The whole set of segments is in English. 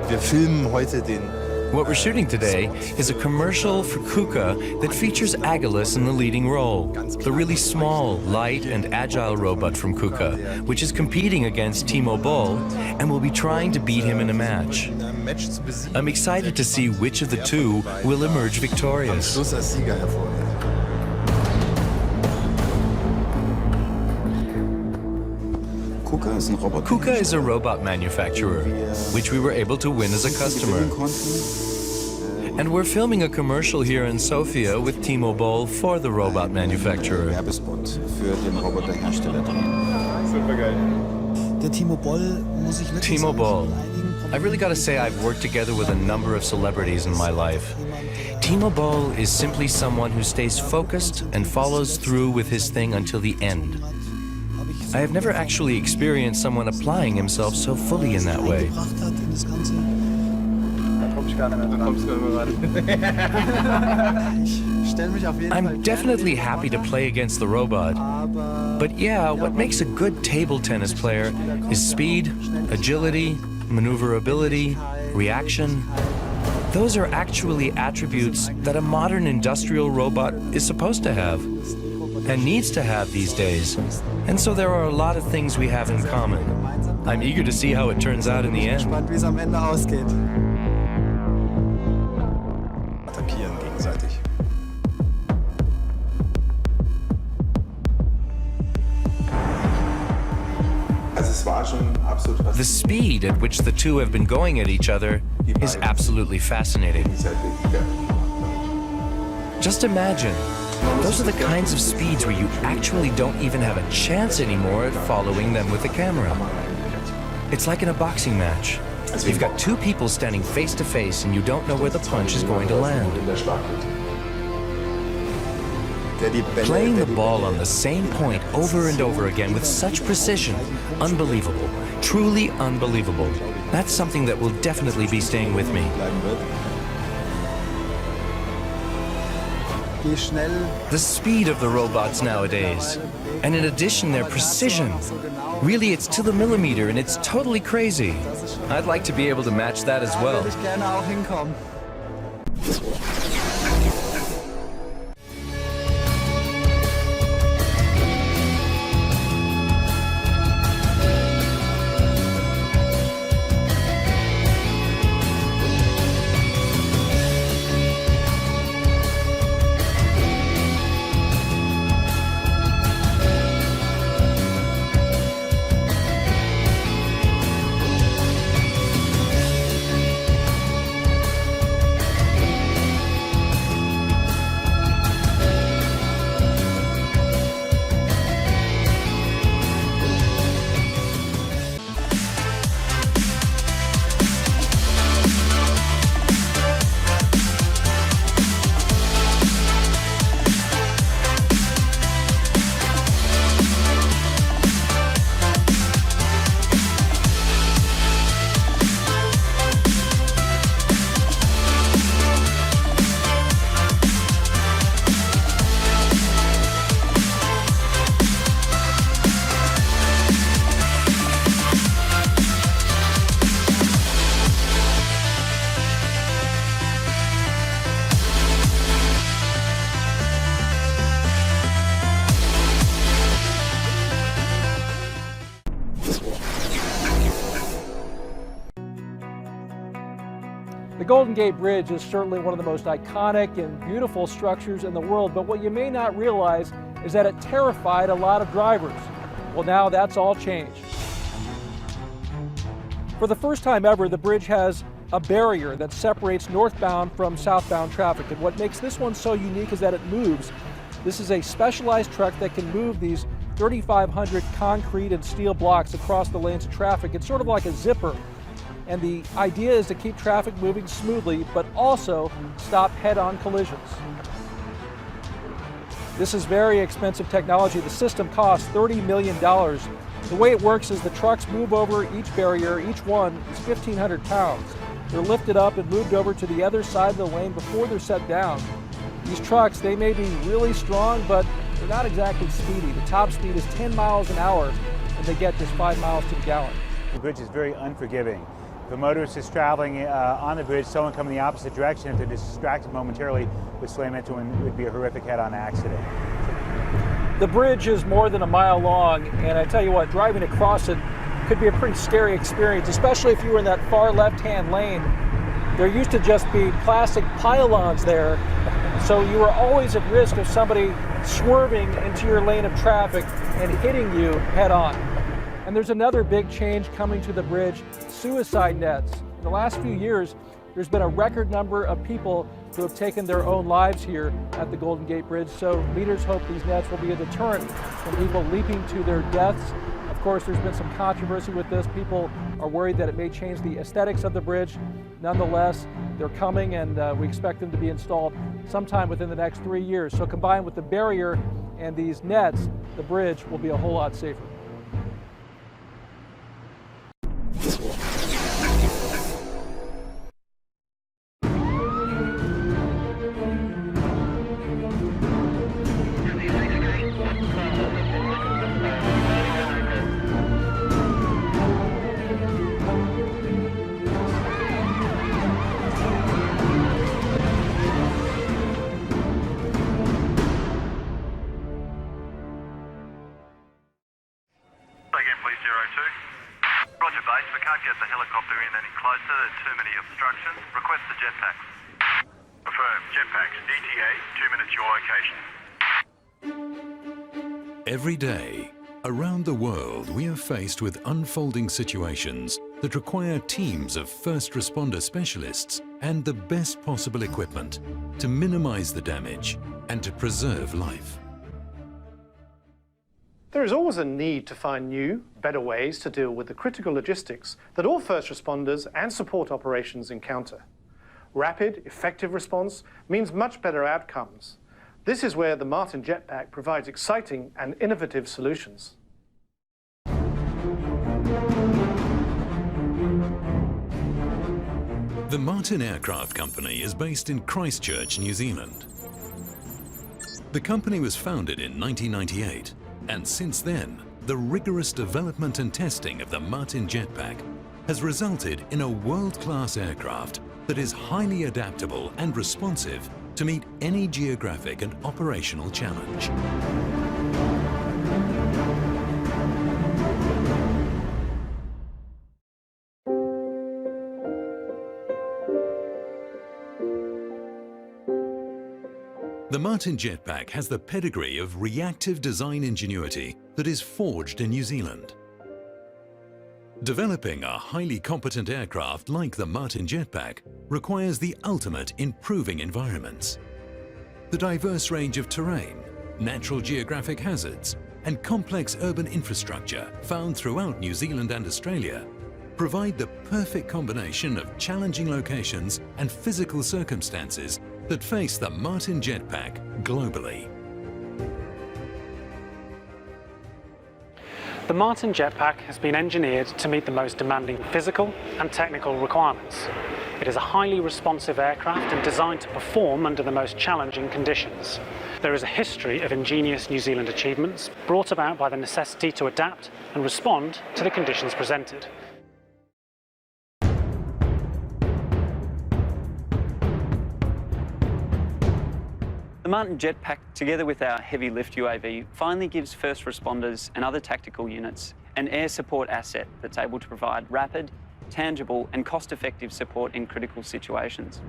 Wir filmen heute den. What we're shooting today is a commercial for KUKA that features Agilus in the leading role, the really small, light, and agile robot from KUKA, which is competing against Timo Boll and will be trying to beat him in a match. I'm excited to see which of the two will emerge victorious. KUKA is a robot manufacturer, which we were able to win as a customer. And we're filming a commercial here in Sofia with Timo Boll for the robot manufacturer. Timo Boll. I really got to say I've worked together with a number of celebrities in my life. Timo Boll is simply someone who stays focused and follows through with his thing until the end. I have never actually experienced someone applying himself so fully in that way. I'm definitely happy to play against the robot. But yeah, what makes a good table tennis player is speed, agility, maneuverability, reaction. Those are actually attributes that a modern industrial robot is supposed to have and needs to have these days. And so there are a lot of things we have in common. I'm eager to see how it turns out in the end. The speed at which the two have been going at each other is absolutely fascinating. Just imagine, those are the kinds of speeds where you actually don't even have a chance anymore at following them with the camera. It's like in a boxing match. You've got two people standing face to face and you don't know where the punch is going to land. Playing the ball on the same point over and over again with such precision, unbelievable, truly unbelievable. That's something that will definitely be staying with me. The speed of the robots nowadays, and in addition their precision. Really, it's to the millimeter and it's totally crazy. I'd like to be able to match that as well. The Golden Gate Bridge is certainly one of the most iconic and beautiful structures in the world, but what you may not realize is that it terrified a lot of drivers. Well, now that's all changed. For the first time ever, the bridge has a barrier that separates northbound from southbound traffic, and what makes this one so unique is that it moves. This is a specialized truck that can move these 3,500 concrete and steel blocks across the lanes of traffic. It's sort of like a zipper. And the idea is to keep traffic moving smoothly, but also stop head-on collisions. This is very expensive technology. The system costs $30 million. The way it works is the trucks move over each barrier. Each one is 1,500 pounds. They're lifted up and moved over to the other side of the lane before they're set down. These trucks, they may be really strong, but they're not exactly speedy. The top speed is 10 miles an hour, and they get just 5 miles to the gallon. The bridge is very unforgiving. If a motorist is traveling on the bridge, someone coming the opposite direction, if they're distracted momentarily, would slam into one. It would be a horrific head-on accident. The bridge is more than a mile long, and I tell you what, driving across it could be a pretty scary experience, especially if you were in that far left-hand lane. There used to just be plastic pylons there, so you were always at risk of somebody swerving into your lane of traffic and hitting you head-on. And there's another big change coming to the bridge: suicide nets. In the last few years, there's been a record number of people who have taken their own lives here at the Golden Gate Bridge, so leaders hope these nets will be a deterrent from people leaping to their deaths. Of course, there's been some controversy with this. People are worried that it may change the aesthetics of the bridge. Nonetheless, they're coming, and we expect them to be installed sometime within the next 3 years. So combined with the barrier and these nets, the bridge will be a whole lot safer. Roger base, we can't get the helicopter in any closer, there's too many obstructions. Request the jetpacks. Affirm, jetpacks, ETA, 2 minutes your location. Every day, around the world, we are faced with unfolding situations that require teams of first responder specialists and the best possible equipment to minimize the damage and to preserve life. There is always a need to find new, better ways to deal with the critical logistics that all first responders and support operations encounter. Rapid, effective response means much better outcomes. This is where the Martin Jetpack provides exciting and innovative solutions. The Martin Aircraft Company is based in Christchurch, New Zealand. The company was founded in 1998. And since then, the rigorous development and testing of the Martin Jetpack has resulted in a world-class aircraft that is highly adaptable and responsive to meet any geographic and operational challenge. The Martin Jetpack has the pedigree of reactive design ingenuity that is forged in New Zealand. Developing a highly competent aircraft like the Martin Jetpack requires the ultimate in proving environments. The diverse range of terrain, natural geographic hazards, and complex urban infrastructure found throughout New Zealand and Australia provide the perfect combination of challenging locations and physical circumstances that face the Martin Jetpack globally. The Martin Jetpack has been engineered to meet the most demanding physical and technical requirements. It is a highly responsive aircraft and designed to perform under the most challenging conditions. There is a history of ingenious New Zealand achievements brought about by the necessity to adapt and respond to the conditions presented. The Martin Jetpack, together with our heavy lift UAV, finally gives first responders and other tactical units an air support asset that's able to provide rapid, tangible and cost-effective support in critical situations.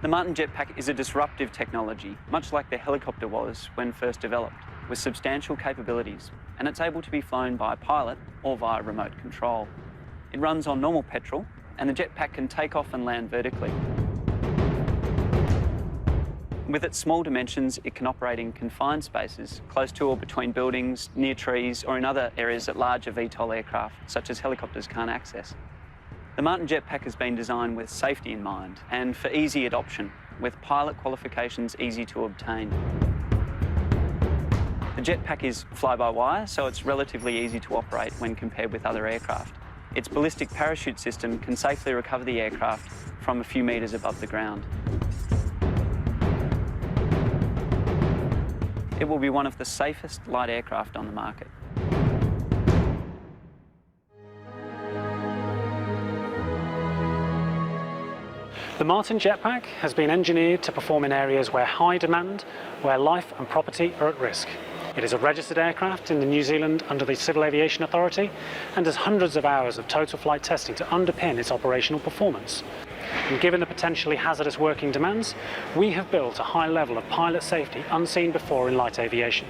The Martin Jetpack is a disruptive technology, much like the helicopter was when first developed, with substantial capabilities, and it's able to be flown by a pilot or via remote control. It runs on normal petrol, and the jetpack can take off and land vertically. With its small dimensions, it can operate in confined spaces, close to or between buildings, near trees, or in other areas that larger VTOL aircraft, such as helicopters, can't access. The Martin Jetpack has been designed with safety in mind and for easy adoption, with pilot qualifications easy to obtain. The jetpack is fly-by-wire, so it's relatively easy to operate when compared with other aircraft. Its ballistic parachute system can safely recover the aircraft from a few metres above the ground. It will be one of the safest light aircraft on the market. The Martin jetpack has been engineered to perform in areas where high demand, where life and property are at risk. It is a registered aircraft in New Zealand under the Civil Aviation Authority and has hundreds of hours of total flight testing to underpin its operational performance. And given the potentially hazardous working demands, we have built a high level of pilot safety unseen before in light aviation.